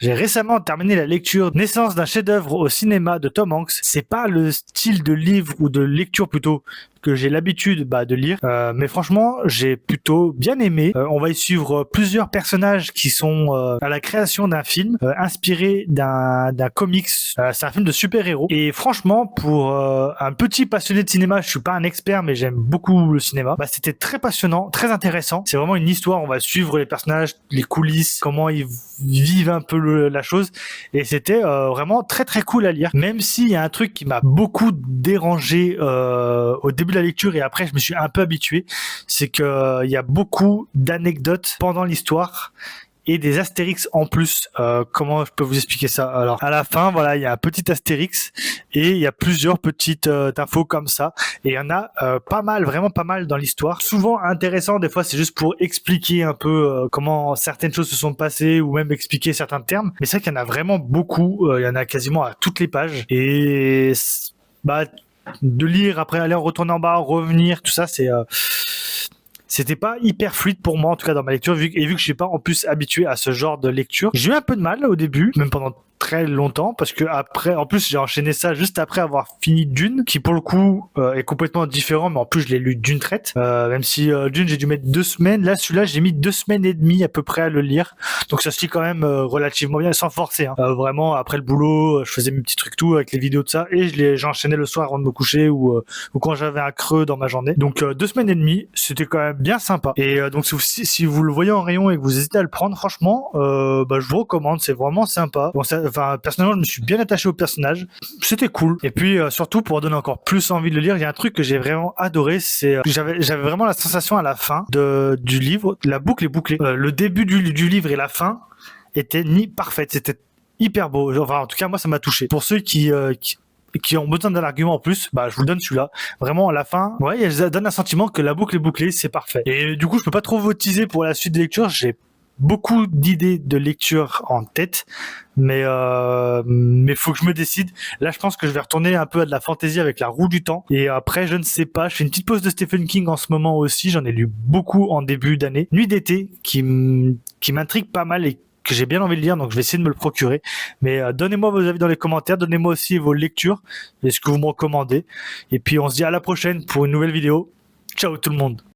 J'ai récemment terminé la lecture Naissance d'un chef-d'œuvre au cinéma de Tom Hanks. C'est pas le style de livre ou de lecture plutôt que j'ai l'habitude de lire, mais franchement j'ai plutôt bien aimé. On va y suivre plusieurs personnages qui sont à la création d'un film inspiré d'un comics. C'est un film de super-héros et franchement pour un petit passionné de cinéma, je suis pas un expert mais j'aime beaucoup le cinéma. C'était très passionnant, très intéressant. C'est vraiment une histoire, on va suivre les personnages, les coulisses, comment ils vivent un peu la chose et c'était vraiment très très cool à lire. Même s'il y a un truc qui m'a beaucoup dérangé au début de la lecture et après je me suis un peu habitué, c'est que il y a beaucoup d'anecdotes pendant l'histoire et des astérix en plus. Comment je peux vous expliquer ça? Alors à la fin, voilà, il y a un petit astérix et il y a plusieurs petites infos comme ça et il y en a pas mal, vraiment pas mal dans l'histoire. Souvent intéressant, des fois c'est juste pour expliquer un peu comment certaines choses se sont passées ou même expliquer certains termes. Mais c'est vrai qu'il y en a vraiment beaucoup, il y en a quasiment à toutes les pages et de lire après aller retourner en bas, revenir, tout ça, c'était pas hyper fluide pour moi en tout cas dans ma lecture vu que je suis pas en plus habitué à ce genre de lecture. J'ai eu un peu de mal au début, même pendant très longtemps parce que après en plus j'ai enchaîné ça juste après avoir fini Dune qui pour le coup est complètement différent mais en plus je l'ai lu d'une traite même si Dune j'ai dû mettre 2 semaines, là celui-là j'ai mis 2 semaines et demie à peu près à le lire, donc ça se lit quand même relativement bien sans forcer hein. Vraiment après le boulot je faisais mes petits trucs tout avec les vidéos de ça et j'enchaînais le soir avant de me coucher ou quand j'avais un creux dans ma journée, donc 2 semaines et demie c'était quand même bien sympa et donc si vous le voyez en rayon et que vous hésitez à le prendre, franchement je vous recommande, c'est vraiment sympa. Bon, personnellement je me suis bien attaché au personnage, c'était cool et puis surtout pour donner encore plus envie de le lire, il y a un truc que j'ai vraiment adoré, c'est j'avais vraiment la sensation à la fin du livre, la boucle est bouclée. Le début du livre et la fin étaient ni parfaites, c'était hyper beau, enfin en tout cas moi ça m'a touché. Pour ceux qui ont besoin d'un argument en plus, je vous le donne celui-là. Vraiment, à la fin, ouais, elle donne un sentiment que la boucle est bouclée, c'est parfait. Et du coup, je peux pas trop vous teaser pour la suite des lectures. J'ai beaucoup d'idées de lecture en tête, mais faut que je me décide. Là, je pense que je vais retourner un peu à de la fantasy avec La Roue du Temps. Et après, je ne sais pas. Je fais une petite pause de Stephen King en ce moment aussi. J'en ai lu beaucoup en début d'année. Nuit d'été, qui m'intrigue pas mal et que j'ai bien envie de lire, donc je vais essayer de me le procurer. Mais donnez-moi vos avis dans les commentaires, donnez-moi aussi vos lectures et ce que vous me recommandez. Et puis on se dit à la prochaine pour une nouvelle vidéo. Ciao tout le monde.